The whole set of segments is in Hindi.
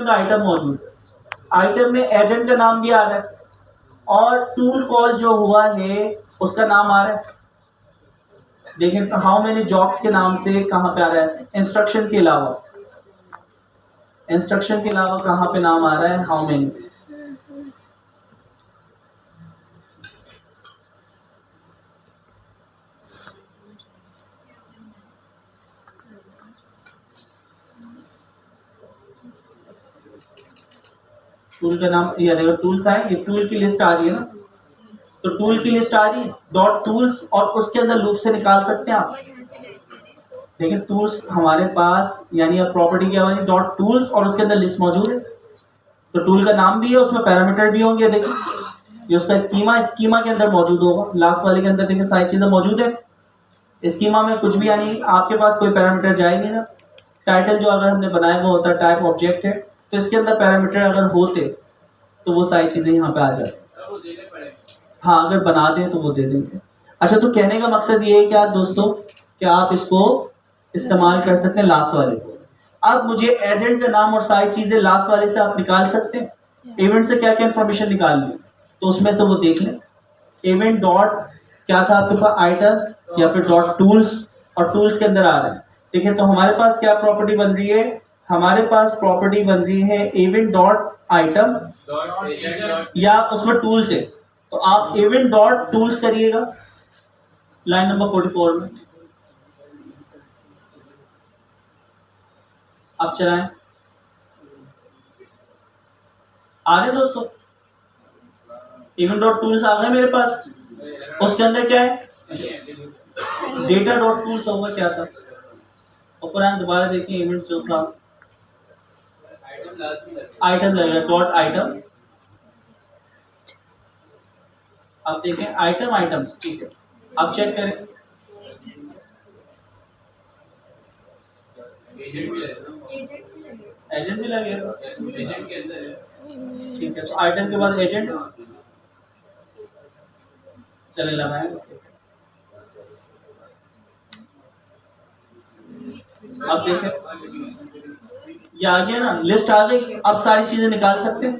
किस्म का आइटम मौजूद है। आइटम में एजेंट का नाम भी आ रहा है और टूल कॉल जो हुआ है उसका नाम आ रहा है। देखें हाउ मेनी जॉब्स के नाम से कहाँ पे आ रहा है, इंस्ट्रक्शन के अलावा, इंस्ट्रक्शन के अलावा कहाँ पे नाम आ रहा है, हाउ मेनी। टूल का नाम ये देखो, टूल्स आए, ये टूल की लिस्ट आ रही है ना, तो टूल की लिस्ट आ रही है डॉट टूल्स और उसके अंदर लूप से निकाल सकते हैं आप। देखिए टूल्स हमारे पास यानी अब प्रॉपर्टी क्या बनी, डॉट टूल्स और उसके अंदर लिस्ट मौजूद है। तो टूल का नाम भी है, उसमें पैरामीटर भी होंगे। देखिए ये उसका स्कीमा, स्कीमा के अंदर मौजूद होगा। लास्ट वाले के अंदर देखिए सारी चीजें मौजूद है। स्कीमा में कुछ भी यानी आपके पास कोई पैरामीटर जाए नहीं ना। टाइटल जो अगर हमने बनाया वो होता है टाइप ऑब्जेक्ट है, तो इसके अंदर पैरामीटर अगर होते तो वो सारी चीजें यहाँ पे आ जाती। हाँ अगर बना दें तो वो दे देंगे। अच्छा तो कहने का मकसद ये है क्या दोस्तों कि आप इसको इस्तेमाल कर सकते हैं लास्ट वाले को। अब मुझे एजेंट का नाम और सारी चीजें लास्ट वाले से आप निकाल सकते हैं। इवेंट से क्या क्या इंफॉर्मेशन निकालनी है तो उसमें से वो देख लें। इवेंट डॉट क्या था आपके पास, आइटम या फिर डॉट टूल्स, और टूल्स के अंदर आ रहे हैं। देखिए तो हमारे पास क्या प्रॉपर्टी बन रही है, हमारे पास प्रॉपर्टी बन रही है इवेंट डॉट आइटम या उसमें टूल्स है, तो आप इवेंट डॉट टूल्स करिएगा लाइन नंबर 44 में। आप चलाएं, आ रहे दोस्तों, इवेंट डॉट टूल्स आ गए मेरे पास। उसके अंदर क्या है, डेटा डॉट टूल्स होगा क्या था, ऊपर आए दोबारा देखिए इवेंट जो था आइटम लगेगा डॉट आइटम। आप देखें आइटम आइटम, ठीक है आप चेक करें। एजेंट भी लगेगा, ठीक है। तो आइटम के बाद एजेंट चले लगाए। अब देखें ये आ गया ना, लिस्ट आ गई। अब सारी चीजें निकाल सकते हैं।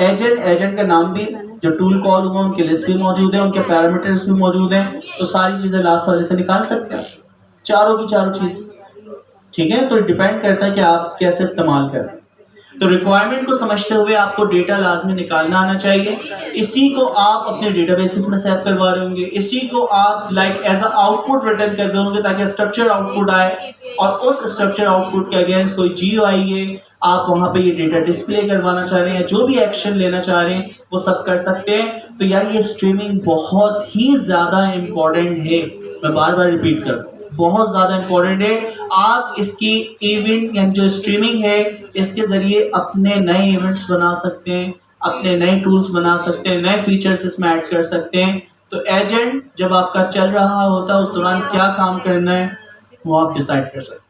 एजेंट, एजेंट का नाम भी, जो टूल कॉल हुआ उनकी लिस्ट भी मौजूद है, उनके पैरामीटर्स भी मौजूद हैं, तो सारी चीजें लास्ट वाले से निकाल सकते हैं, चारों की चारों चीज, ठीक है। तो डिपेंड करता है कि आप कैसे इस्तेमाल करें। तो रिक्वायरमेंट को समझते हुए आपको डेटा लाजमी निकालना आना चाहिए। इसी को आप अपने डेटाबेसेस में सेव करवा रहे होंगे, इसी को आप like as a output return कर रहे होंगे ताकि स्ट्रक्चर आउटपुट आए, और उस स्ट्रक्चर आउटपुट के अगेंस्ट कोई GUI है, आप वहां पे ये डेटा डिस्प्ले करवाना चाह रहे हैं, जो भी एक्शन लेना चाह रहे हैं वो सब कर सकते हैं। तो यार ये स्ट्रीमिंग बहुत ही ज्यादा इंपॉर्टेंट है, मैं बार बार रिपीट कर, बहुत ज्यादा इंपॉर्टेंट है। आप इसकी इवेंट यानी जो स्ट्रीमिंग है इसके जरिए अपने नए इवेंट्स बना सकते हैं, अपने नए टूल्स बना सकते हैं, नए फीचर्स इसमें ऐड कर सकते हैं। तो एजेंट जब आपका चल रहा होता है उस दौरान क्या काम करना है वो आप डिसाइड कर सकते हैं,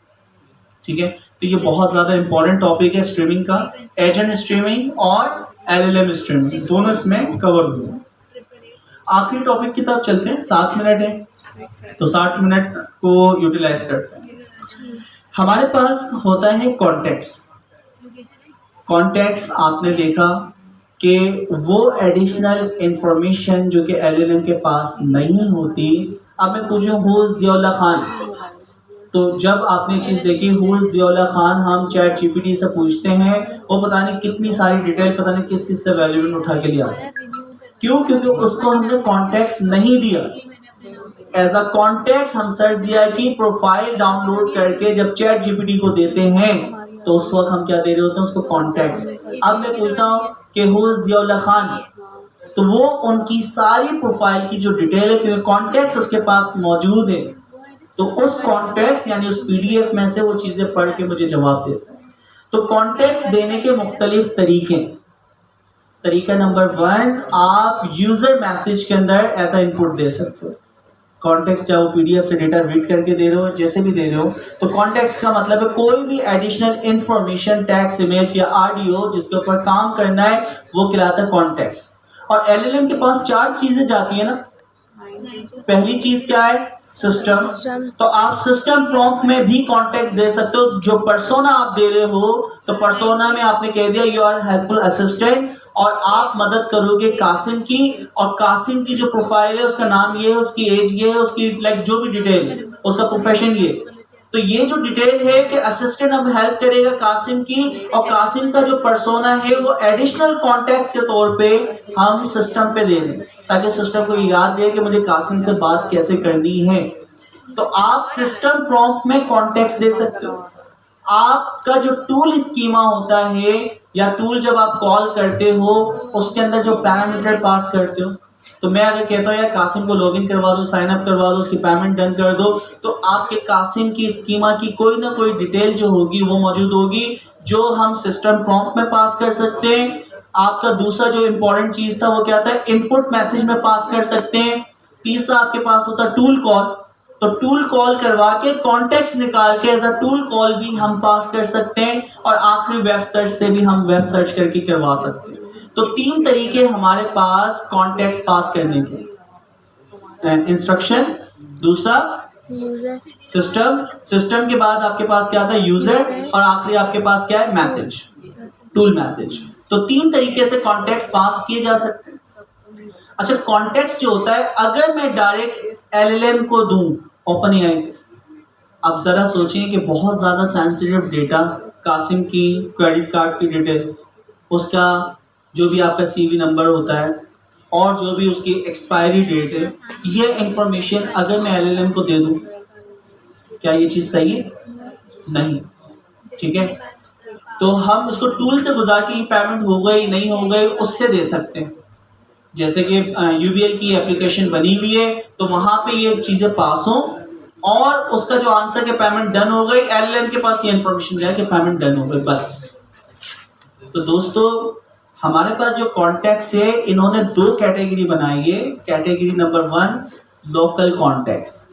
ठीक है। तो ये बहुत ज़्यादा इंपॉर्टेंट टॉपिक है स्ट्रीमिंग का। एजेंट स्ट्रीमिंग और LLM स्ट्रीमिंग दोनों इसमें कवर हुए। आखिरी टॉपिक की तरफ चलते हैं, 7 मिनट है तो 60 मिनट को यूटिलाइज करते हैं। हमारे पास होता है कॉन्टेक्स्ट। कॉन्टेक्स्ट आपने देखा कि वो एडिशनल इंफॉर्मेशन जो कि LLM के पास नहीं होती। अब मैं पूछूं हु इज ज़ियाउल्लाह खान, तो जब आपने चीज़ देखी हु इज ज़ियाउल्लाह खान, हम चैट GPT से पूछते हैं, वो पता नहीं कितनी सारी डिटेल पता नहीं किस चीज़ से वैल्यूबल उठा के लिया। क्यों? क्योंकि उसको हमने कॉन्टेक्स्ट नहीं दिया। एज अ कॉन्टेक्स्ट हम सर्च दिया कि प्रोफाइल डाउनलोड करके जब चैट GPT को देते हैं तो उस वक्त हम क्या दे रहे होते हैं उसको कॉन्टेक्स्ट। अब मैं पूछता हूँ कि हु इज ज़ियाउल्लाह खान, तो वो उनकी सारी प्रोफाइल की जो डिटेल है क्योंकि कॉन्टेक्स्ट उसके पास मौजूद है, तो उस कॉन्टेक्स्ट यानी उस PDF में से वो चीजें पढ़ के मुझे जवाब देता है। तो कॉन्टेक्स्ट देने के मुख्तलिफ तरीके। तरीका नंबर 1, आप यूजर मैसेज के अंदर ऐसा इनपुट दे सकते हो। कॉन्टेक्स्ट चाहे वो PDF से डेटा रीड करके दे रहे हो, जैसे भी दे रहे हो, तो कॉन्टेक्स्ट का मतलब है कोई भी एडिशनल इंफॉर्मेशन, टेक्स्ट, इमेज या ऑडियो जिसके ऊपर काम करना है वो कहलाता है कॉन्टेक्स्ट। और LLM के पास 4 चीजें जाती है ना, पहली चीज क्या है? सिस्टम। तो आप सिस्टम प्रॉम्प्ट में भी कॉन्टेक्स्ट दे सकते हो। जो पर्सोना आप दे रहे हो, तो पर्सोना में आपने कह दिया यू आर हेल्पफुल असिस्टेंट, और आप मदद करोगे कासिम की, और कासिम की जो प्रोफाइल है उसका नाम ये है, उसकी एज ये है, उसकी लाइक जो भी डिटेल है, उसका प्रोफेशन ये। तो ये जो डिटेल है कि असिस्टेंट अब हेल्प करेगा कासिम की, और कासिम का जो पर्सोना है वो एडिशनल कॉन्टेक्स्ट के तौर पे हम सिस्टम पे दे दें, ताकि सिस्टम को याद रहे कि मुझे कासिम से बात कैसे करनी है। तो आप सिस्टम प्रॉम्प्ट में कॉन्टेक्स्ट दे सकते हो। आपका जो टूल स्कीमा होता है, या टूल जब आप कॉल करते हो उसके अंदर जो पैरामीटर पास करते हो, तो मैं अगर कहता हूँ यार कासिम को लॉगिन करवा दो, साइन अप करवा दो, उसकी पेमेंट डन कर दो, तो आपके कासिम की स्कीमा की कोई ना कोई डिटेल जो होगी वो मौजूद होगी, जो हम सिस्टम प्रॉम्प्ट में पास कर सकते हैं। आपका दूसरा जो इंपॉर्टेंट चीज था वो क्या था? इनपुट मैसेज में पास कर सकते हैं। तीसरा आपके पास होता टूल कॉल, तो टूल कॉल करवा के कॉन्टेक्स्ट निकाल के एज अ टूल कॉल भी हम पास कर सकते हैं, और आखिरी वेब सर्च से भी हम वेब सर्च करके करवा सकते हैं। तो 3 तरीके हमारे पास कॉन्टेक्स्ट पास करने के। इंस्ट्रक्शन, दूसरा यूजर, सिस्टम के बाद आपके पास क्या था? यूजर, और आखिरी आपके पास क्या है? Message, tool message. तो 3 तरीके से कॉन्टेक्स्ट पास किए जा सकते हैं। अच्छा, कॉन्टेक्स्ट जो होता है, अगर मैं डायरेक्ट एलएलएम को दूं ओपन एआई, अब जरा सोचिए कि बहुत ज्यादा सेंसिटिव डेटा, कासिम की क्रेडिट कार्ड की डिटेल, उसका जो भी आपका सीवी नंबर होता है, और जो भी उसकी एक्सपायरी डेट है, ये इंफॉर्मेशन अगर मैं एलएलएम को दे दूं, क्या ये चीज सही है? नहीं। ठीक है, तो हम उसको टूल से गुजार के पेमेंट हो गई नहीं हो गई उससे दे सकते हैं। जैसे कि यूबीएल की एप्लीकेशन बनी हुई है, तो वहां पे ये चीजें पास हो, और उसका जो आंसर के पेमेंट डन हो गई, एलएलएम के पास ये इंफॉर्मेशन जाए कि पेमेंट डन हो गई, बस। तो दोस्तों, हमारे पास जो कॉन्टेक्स्ट है, इन्होंने 2 कैटेगरी बनाई है। Category number 1, local context.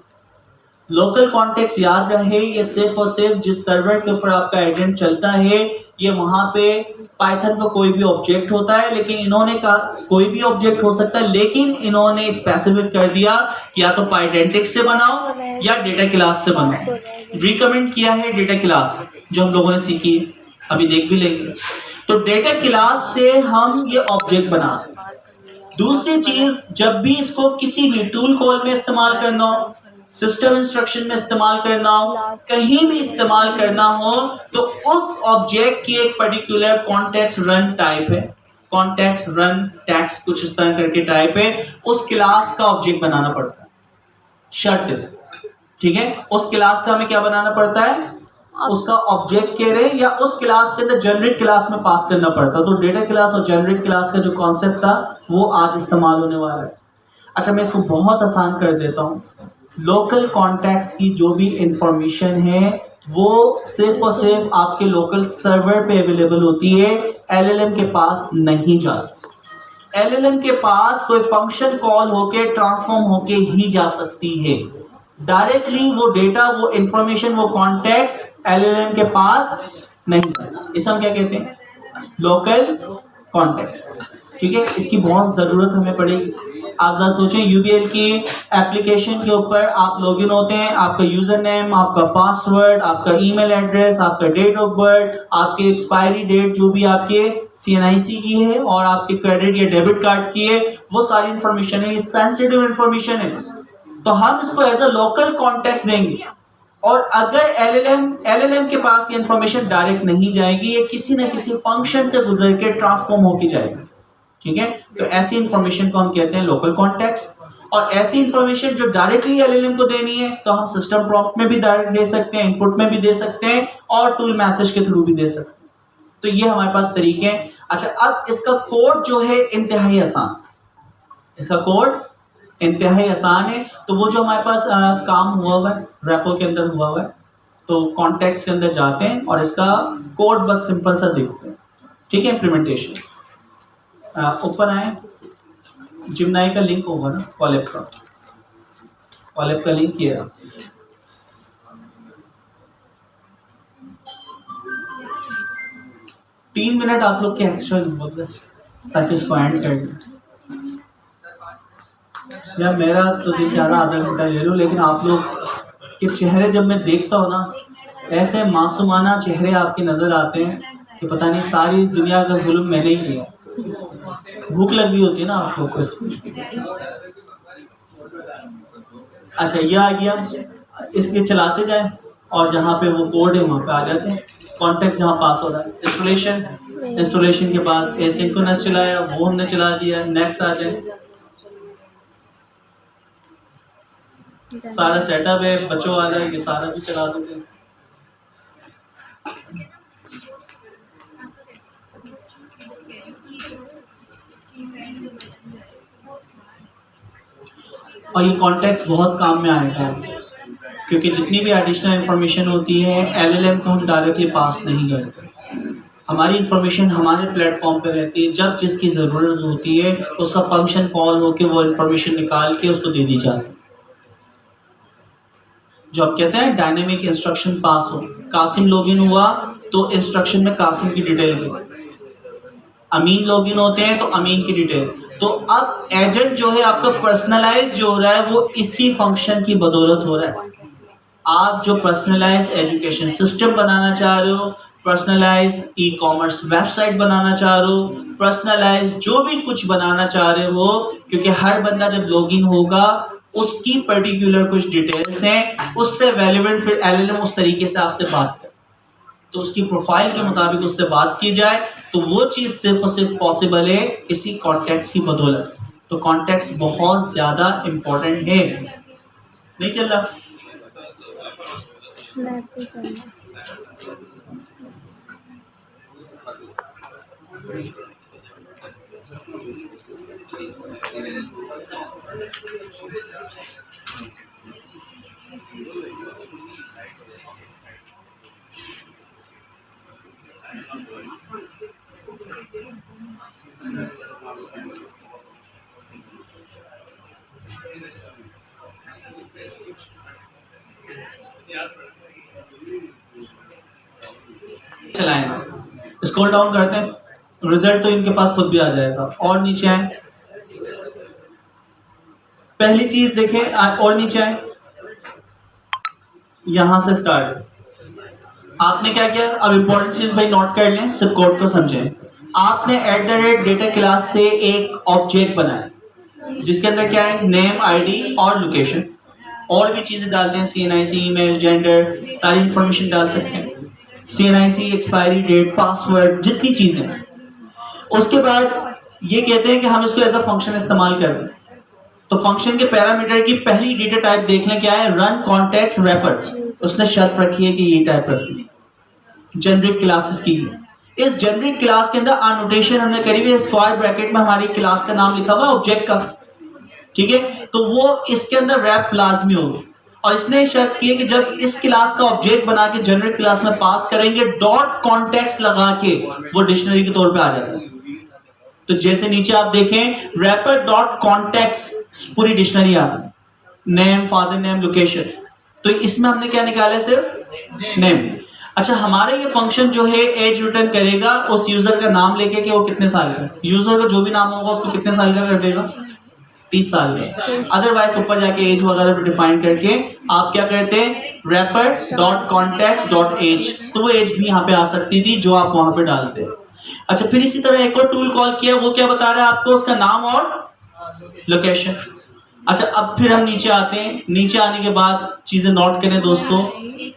Local context याद रहे, ये सिर्फ और सिर्फ जिस सर्वर के ऊपर आपका एजेंट चलता है, ये वहां पे पाइथन का कोई भी ऑब्जेक्ट होता है, लेकिन इन्होंने कहा कोई भी ऑब्जेक्ट हो सकता है, लेकिन इन्होंने स्पेसिफिक कर दिया या तो पाइडेंटिक से बनाओ या डेटा क्लास से बनाओ। रिकमेंड किया है डेटा क्लास, जो हम लोगों ने सीखी है, अभी देख भी लेंगे। तो डेटा क्लास से हम ये ऑब्जेक्ट बनाते हैं। दूसरी चीज, जब भी इसको किसी भी टूल कॉल में इस्तेमाल करना हो, सिस्टम इंस्ट्रक्शन में इस्तेमाल करना हो, कहीं भी इस्तेमाल करना हो, तो उस ऑब्जेक्ट की एक पर्टिकुलर कॉन्टेक्स्ट रन टाइप है, कॉन्टेक्स्ट रन टैक्स कुछ इस तरह करके टाइप है, उस क्लास का ऑब्जेक्ट बनाना पड़ता है। शर्त है, ठीक है, उस क्लास का हमें क्या बनाना पड़ता है? उसका ऑब्जेक्ट कह रहे हैं, या उस क्लास के अंदर जनरेट क्लास में पास करना पड़ता है। तो डेटा क्लास और जनरेट क्लास का जो कॉन्सेप्ट था वो आज इस्तेमाल होने वाला है। अच्छा, मैं इसको बहुत आसान कर देता हूँ। लोकल कॉन्टेक्स्ट की जो भी इंफॉर्मेशन है वो सिर्फ और सिर्फ आपके लोकल सर्वर पे अवेलेबल होती है, एलएलएम के पास नहीं जाती। एलएलएम के पास कोई फंक्शन कॉल होके ट्रांसफॉर्म होके ही जा सकती है। डायरेक्टली वो डेटा, वो इंफॉर्मेशन, वो कॉन्टेक्स्ट एलएलएम के पास नहीं जाती। इसे हम क्या कहते हैं? Local context. ठीक है, इसकी बहुत जरूरत हमें पड़ेगी। आप जरा सोचें, यूबीएल की एप्लीकेशन के ऊपर आप लॉगिन होते हैं, आपका यूजर नेम, आपका पासवर्ड, आपका ईमेल एड्रेस, आपका डेट ऑफ बर्थ, आपकी एक्सपायरी डेट जो भी आपके सीएनआईसी की है और आपके क्रेडिट या डेबिट कार्ड की है, वो सारी इंफॉर्मेशन है, सेंसिटिव इंफॉर्मेशन है। तो हम इसको एज अ लोकल कॉन्टेक्स्ट देंगे, और अगर एलएलएम के पास ये इंफॉर्मेशन डायरेक्ट नहीं जाएगी, ये किसी न किसी फंक्शन से गुजर के ट्रांसफॉर्म होके जाएगी। ठीक है, तो ऐसी इंफॉर्मेशन को हम कहते हैं लोकल कॉन्टेक्स्ट। और ऐसी इंफॉर्मेशन जो डायरेक्टली एलएलएम को देनी है, तो हम सिस्टम प्रॉम्प्ट में भी डायरेक्ट दे सकते हैं, इनपुट में भी दे सकते हैं, और टूल मैसेज के थ्रू भी दे सकते हैं। तो ये हमारे पास तरीके हैं। अच्छा, अब इसका कोड जो है इंतहाई आसान, इसका कोड इंतहाई आसान है। तो वो जो हमारे पास काम हुआ है रेपो के अंदर हुआ हुआ है, तो कॉन्टेक्स्ट के अंदर जाते हैं और इसका कोड बस सिंपल सा देखते हैं। ठीक है, इम्प्लीमेंटेशन ऊपर आए, जिमनाई का लिंक होगा ना, कॉलेब का लिंक किया। तीन मिनट आप लोग के एक्स्ट्रा बस, ताकि उसको एंड कर दें। यार मेरा तो दिल चाह रहा आधा घंटा ले लो, लेकिन आप लोग के चेहरे जब मैं देखता हूँ ना, ऐसे मासूमाना चेहरे आपके नज़र आते हैं कि पता नहीं सारी दुनिया का जुल्म मैंने ही किया। भूख लगी होती है ना आप लोग को। अच्छा ये आ गया, इसके चलाते जाए और जहाँ पे वो कोड है वहाँ पे आ जाते हैं। कॉन्टेक्ट जहाँ पास हो रहा है, इंस्टॉलेशन के बाद एसिंक्रोनस चलाया, वो हमने चला दिया। नेक्स्ट आ जाए, सारा सेटअप है, बच्चों वाला है, ये सारा भी चला दोगे। और ये कॉन्टेक्ट बहुत काम में आएगा, क्योंकि जितनी भी एडिशनल इंफॉर्मेशन होती है एलएलएम को हम डायरेक्टली पास नहीं करते। हमारी इंफॉर्मेशन हमारे प्लेटफॉर्म पे रहती है, जब जिसकी ज़रूरत होती है उसका फंक्शन कॉल होकर वो इंफॉर्मेशन निकाल के उसको दे दी जाती है। जो आप कहते हैं डायनेमिक इंस्ट्रक्शन पास हो, कासिम लॉगिन हुआ तो इंस्ट्रक्शन में कासिम की डिटेल गई, अमीन लॉगिन होते हैं तो अमीन की डिटेल। तो अब एजेंट जो है आपका पर्सनलाइज जो हो रहा है वो इसी फंक्शन की बदौलत हो रहा है। आप जो पर्सनलाइज एजुकेशन सिस्टम बनाना चाह रहे हो, पर्सनलाइज ई कॉमर्स वेबसाइट बनाना चाह रहे हो, पर्सनलाइज जो भी कुछ बनाना चाह रहे हो, क्योंकि हर बंदा जब लॉगिन होगा उसकी पर्टिकुलर कुछ डिटेल्स हैं, उससे रेलेवेंट फिर एलएलएम उस तरीके से आपसे बात करे, तो उसकी प्रोफाइल के मुताबिक उससे बात की जाए, तो वो चीज़ सिर्फ और सिर्फ पॉसिबल है इसी कॉन्टेक्स्ट की बदौलत। तो कॉन्टेक्स्ट बहुत ज़्यादा इम्पोर्टेंट है। नहीं चल रहा? चलाएं, स्क्रॉल डाउन करते हैं, रिजल्ट तो इनके पास खुद भी आ जाएगा। और नीचे आए, पहली चीज देखें, और नीचे आए, यहां से स्टार्ट। आपने क्या किया, अब इंपॉर्टेंट चीज भाई नोट कर लें, सिर्फ कोड को समझें। आपने @data क्लास से एक ऑब्जेक्ट बनाया जिसके अंदर क्या है, नेम, आईडी और लोकेशन, और भी चीजें डालते हैं, CNIC, ईमेल, जेंडर, सारी इंफॉर्मेशन डाल सकते हैं, CNIC, एक्सपायरी डेट, पासवर्ड, जितनी चीजें। उसके बाद ये कहते हैं कि हम इसको एज अ फंक्शन इस्तेमाल कर रहे हैं, तो फंक्शन के पैरामीटर की पहली डेटा टाइप देख लें क्या है, रन कॉन्टेक्स्ट रैपर। उसने शर्त रखी है कि ये टाइप रखी, जेनरिक क्लासेस की। इस जेनरिक क्लास के अंदर अनोटेशन हमने करी हुई है, स्क्वायर ब्रैकेट में हमारी क्लास का नाम लिखा हुआ है ऑब्जेक्ट का, ठीक है, तो वो इसके अंदर रैप लाजमी होगी। और इसने शर्त की है कि जब इस क्लास का ऑब्जेक्ट बना के जेनरिक क्लास में पास करेंगे, डॉट कॉन्टेक्स्ट लगा के वो डिक्शनरी के तौर पे आ जाता है। तो जैसे नीचे आप देखें, रैपर डॉट कॉन्टेक्स्ट पूरी डिक्शनरी आ रही, नेम, फादर नेम, लोकेशन। तो इसमें हमने क्या निकाला है, सिर्फ नेम। अच्छा, हमारे ये फंक्शन जो है एज रिटर्न करेगा उस यूजर का नाम लेके कि वो कितने साल का, यूजर का जो भी नाम होगा उसको कितने साल का कर देगा, 30 साल का। अदरवाइज ऊपर जाके एज वगैरह भी डिफाइन करके आप क्या करते हैं, wrapper dot context dot as, तो वो एज भी यहाँ पे आ सकती थी जो आप वहां पे डालते हैं। अच्छा, फिर इसी तरह एक और टूल कॉल किया, वो क्या बता रहा है आपको, उसका नाम और लोकेशन। अच्छा, अब फिर हम नीचे आते हैं, नीचे आने के बाद चीजें नोट करें दोस्तों,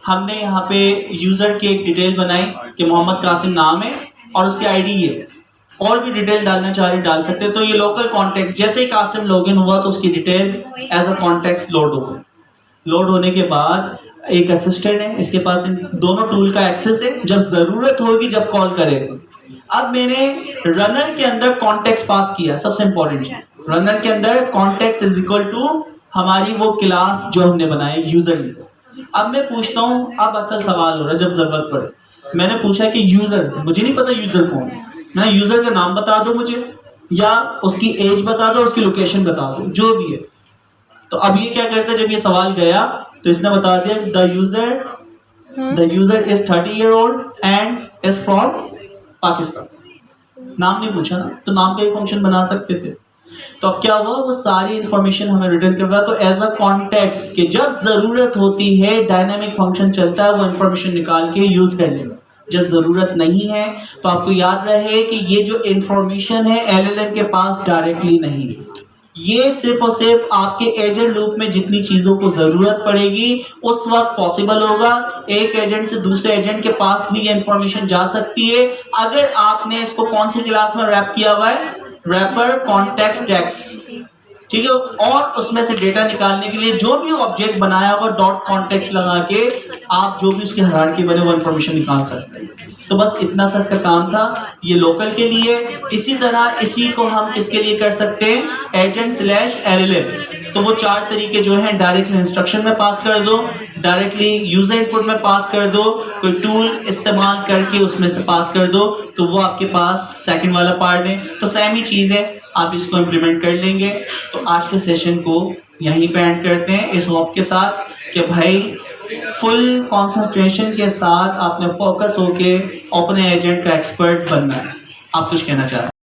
हमने यहाँ पे यूजर की एक डिटेल बनाई कि मोहम्मद कासिम नाम है और उसकी आईडी है, और भी डिटेल डालना चाह रहे डाल सकते हैं। तो ये लोकल कॉन्टेक्ट, जैसे ही कासिम लॉगिन हुआ तो उसकी detail as a contact load हो गई। लोड होने के बाद एक असिस्टेंट है, इसके पास इन दोनों टूल का एक्सेस है, जब जरूरत होगी जब कॉल करेगा। अब मैंने रनर के अंदर कॉन्टेक्स्ट पास किया, सबसे इंपॉर्टेंट रनर के अंदर कॉन्टेक्स्ट इज इक्वल टू हमारी वो क्लास जो हमने बनाई यूजर ने। अब मैं पूछता हूँ, अब असल सवाल हो रहा है जब जरूरत पड़े, मैंने पूछा कि यूजर, मुझे नहीं पता यूजर कौन है, मैं यूजर का नाम बता दो मुझे, या उसकी एज बता दो, उसकी लोकेशन बता दो, जो भी है। तो अब ये क्या करता है, जब ये सवाल गया तो इसने बता दिया the user is 30 years old and is from Pakistan. नाम नहीं पूछा ना, तो नाम का एक फंक्शन बना सकते थे। तो अब क्या हुआ, वो सारी इंफॉर्मेशन हमें रिटर्न कर रहा है। तो एज अ कॉन्टेक्स्ट कि जब जरूरत होती है डायनामिक फंक्शन चलता है, वो इंफॉर्मेशन निकाल के यूज कर लेगा। जब जरूरत नहीं है तो आपको याद रहे कि ये जो इंफॉर्मेशन है एलएलएम के पास डायरेक्टली नहीं है, ये सिर्फ और सिर्फ आपके एजेंट लूप में जितनी चीजों को जरूरत पड़ेगी उस वक्त पॉसिबल होगा। एक एजेंट से दूसरे एजेंट के पास भी ये इंफॉर्मेशन जा सकती है अगर आपने इसको कौन सी क्लास में रैप किया हुआ है, रैपर कॉन्टेक्स्ट टेक्स्ट, ठीक है। और उसमें से डेटा निकालने के लिए जो भी ऑब्जेक्ट बनाया हुआ डॉट कॉन्टेक्स्ट लगा के आप जो भी उसके हायरार्की बने वो इंफॉर्मेशन निकाल सकते हैं। तो बस इतना सा इसका काम था, ये लोकल के लिए। इसी तरह इसी को हम किसके लिए कर सकते हैं, एजेंट स्लैश एलएलएम। तो वो 4 तरीके जो हैं, डायरेक्टली इंस्ट्रक्शन में पास कर दो, डायरेक्टली यूजर इनपुट में पास कर दो, कोई टूल इस्तेमाल करके उसमें से पास कर दो, तो वो आपके पास सेकंड वाला पार्ट है। तो सेम ही चीज़ है, आप इसको इम्प्लीमेंट कर लेंगे। तो आज के सेशन को यहीं पे एंड करते हैं इस होप के साथ कि भाई फुल कंसंट्रेशन के साथ आपने फोकस होके अपने एजेंट का एक्सपर्ट बनना है। आप कुछ कहना चाह रहे हैं?